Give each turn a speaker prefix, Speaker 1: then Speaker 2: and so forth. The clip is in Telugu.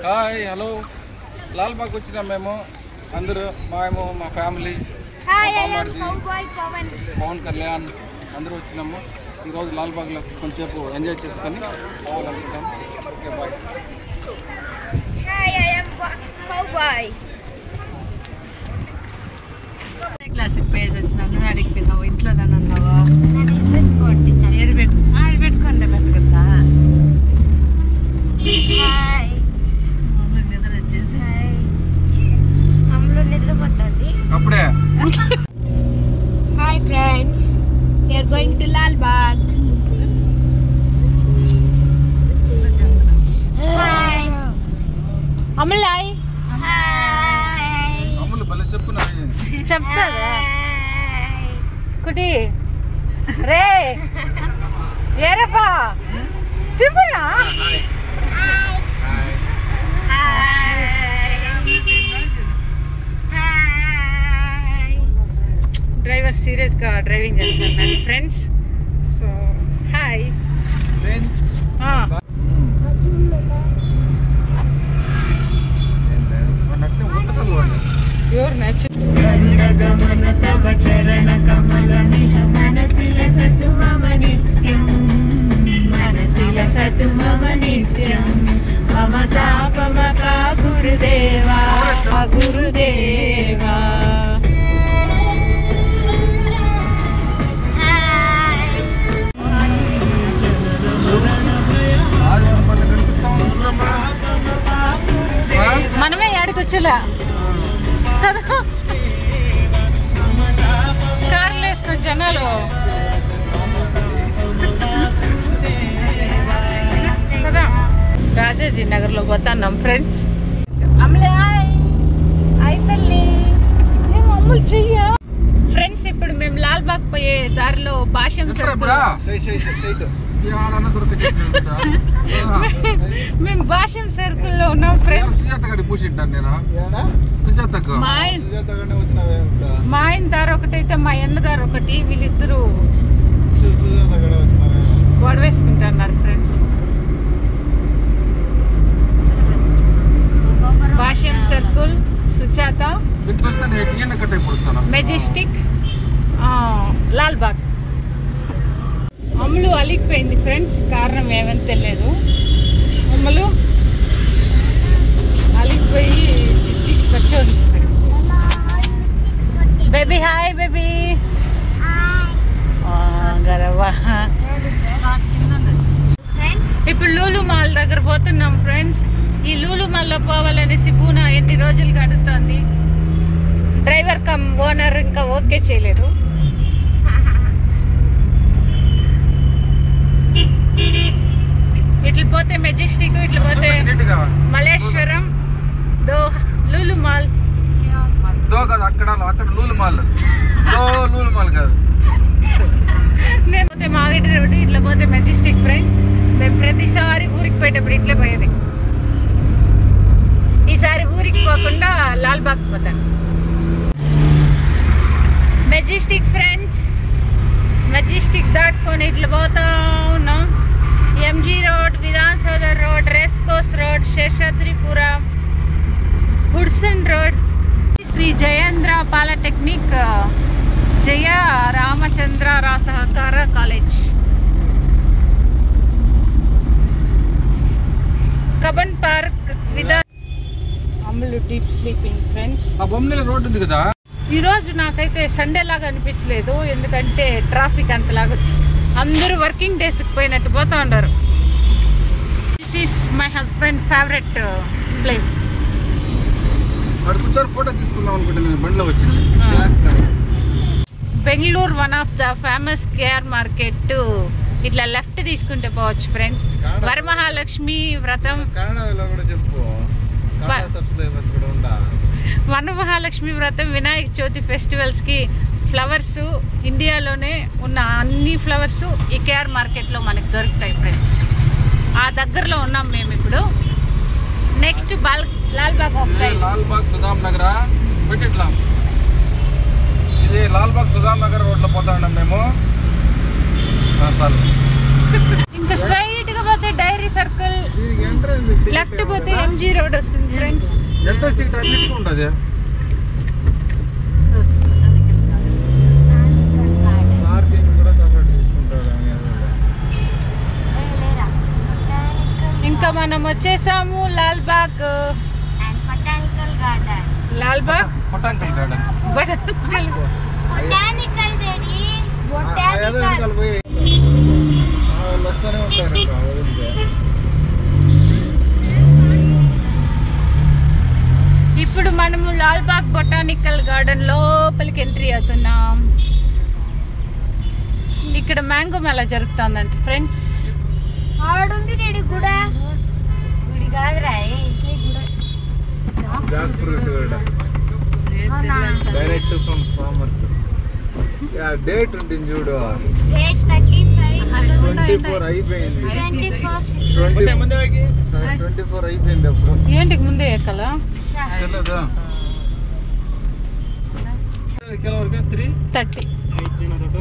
Speaker 1: హాయ్ హలో లాల్బాగ్ వచ్చినాం మేము అందరూ మా ఫ్యామిలీ పవన్ కళ్యాణ్ అందరూ వచ్చినాము ఈరోజు లాల్బాగ్లో కొంచెంసేపు ఎంజాయ్ చేసుకొని పోవాలనుకుంటాం. Okay bye.
Speaker 2: క్లాసిక్ పేజ్ వచ్చినాను అడిగిపోయినావు ఇంట్లో దాన్ని అన్నావా పెట్టుకోండి పెట్టుకుంటా నిద్ర వచ్చేసి అమ్మలో నిద్ర పట్టాలి
Speaker 1: అప్పుడే.
Speaker 3: Hi friends, we are going to Lalbagh. Hi
Speaker 2: అమలాయ్
Speaker 3: హాయ్
Speaker 1: అమ్ములు భలే చెప్పున్నా
Speaker 2: చెప్తారా కుటి రే ఏరపా తిప్పురా డ్రైవర్ సీరియస్ గా డ్రైవింగ్ చేస్తున్నారు friends. So hi
Speaker 1: friends.
Speaker 2: Pure nature. మమతాపమకా గురుదేవా గురుదేవా మనమే ఆడికొచ్చేలా కదా కార్లు వేసుకొని జనాలు కదా. రాజాజీ నగర్ లో పోతున్నాం ఫ్రెండ్స్. అమలే అయితల్లి మేము అమ్ములు చెయ్య ఫ్రెండ్స్. ఇప్పుడు మేము లాల్బాగ్ పోయే దారిలో భాష్యం మేము భాష్యం సర్కిల్ లో ఉన్నాం ఫ్రెండ్స్. మా ఆయన దారి ఒకటైతే మా అన్న దారి ఒకటి, వీళ్ళిద్దరు గొడవ వేసుకుంటున్నారు friends. Bhashyam circle, Sujatha, Majestic, Lalbagh. Ammulu అలిగిపోయింది ఫ్రెండ్స్, కారణం ఏమని తెలియదు. అమ్ములు అలిగిపోయి చిచ్చి కూర్చోంది ఫ్రెండ్స్. Baby hi baby. గరవా ఇప్పుడు లూలు మాల్ దగ్గర పోతున్నాం ఫ్రెండ్స్. ఈ లూలు మాల్లో పోవాలనేసి పూనా ఎన్ని రోజులుగా అడుగుతోంది. డ్రైవర్ కమ్ ఓనర్ ఇంకా ఓకే చేయలేదు. ఇట్లా పోతే మెజెస్టిక్, ఇట్లా పోతే మల్లేశ్వరం, లూలు మాల్.
Speaker 1: అక్కడ లూలు మాల్ కాదు.
Speaker 2: నేను పోతే మాగటి రోడ్డు, ఇట్లా పోతే మెజెస్టిక్ ఫ్రెండ్స్. మేము ప్రతిసారి ఊరికి పోయేటప్పుడు ఇట్లే పోయేది. ఈసారి ఊరికి పోకుండా లాల్బాగ్ పోతాను. మెజెస్టిక్ ఫ్రెండ్స్, మెజెస్టిక్ దాటుకొని ఇట్లా పోతా ఉన్నాం. MG road, Vidhana Soudha road, race course road, Seshadripura, Hudson road, Sri Jayendra polytechnic, Jaya Ramachandra Sahakara college, Cubbon park, Vidhana. Ammulu deep sleeping friends.
Speaker 1: Road ఉంది కదా.
Speaker 2: ఈ రోజు నాకైతే సండే లాగా అనిపించలేదు, ఎందుకంటే ట్రాఫిక్ అంతలాగా అందరూ వర్కింగ్ డేస్ కి పోయినట్టు పోతా ఉన్నారు. This is my husband favourite place.
Speaker 1: Photo తీసుకుందాం అనుకుంటున్నాను, బండిలో వచ్చింది.
Speaker 2: Bengaluru one of the famous KR market. ఇట్లా లెఫ్ట్ తీసుకుంటే పోవచ్చు ఫ్రెండ్స్. వరమహాలక్ష్మి వ్రతం, వనమహాలక్ష్మి వ్రతం, వినాయక చవితి ఫెస్టివల్స్ కి ఫ్లవర్స్ ఇండియాలోనే ఉన్న అన్ని ఫ్లవర్స్ ఈ కేఆర్ మార్కెట్లో మనకు దొరుకుతాయి ఫ్రెండ్స్. ఆ దగ్గరలో ఉన్నాం మేము ఇప్పుడు. నెక్స్ట్ లాల్బాగ్ వస్తాయి.
Speaker 1: లాల్బాగ్ సుధామ్ నగర్ పెట్టిట్లా. ఇది లాల్బాగ్ సుధామ్ నగర్ రోడ్లో పోతా ఉన్నాం మేము.
Speaker 2: లెఫ్ట్ పోతే ఎంజీ రోడ్ వస్తుంది ఫ్రెండ్స్.
Speaker 1: ఎంట్రన్స్ టికెట్ అన్నిటికీ ఉంటుంది.
Speaker 2: ఇంకా మనం వచ్చేసాము Lalbagh.
Speaker 3: Botanical garden.
Speaker 2: Lalbagh
Speaker 1: botanical garden.
Speaker 2: Botanical
Speaker 3: botanical daddy. Botanical.
Speaker 1: వస్తూనే ఉంటారు.
Speaker 2: ఇప్పుడు మనము లాల్బాగ్ బొటానికల్ గార్డెన్ లోపలికి ఎంట్రీ అవుతున్నాం. ఇక్కడ మ్యాంగో మేళా జరుగుతుందంట ఫ్రెండ్స్.
Speaker 3: ఆడుంది డాడీ గుడి. గుడి కాదురా
Speaker 1: జాక్ ఫ్రూట్ కూడా డైరెక్ట్ ఫ్రమ్ ఫార్మర్స్. డేట్ ఉంటుంది చూడు.
Speaker 3: డేట్ 35
Speaker 1: 24 అయిపోయింది. 24 అయిపోయింది. అప్పుడు
Speaker 2: ఏంటికి ముందే ఎక్కలా
Speaker 1: తెలియదా?
Speaker 2: 30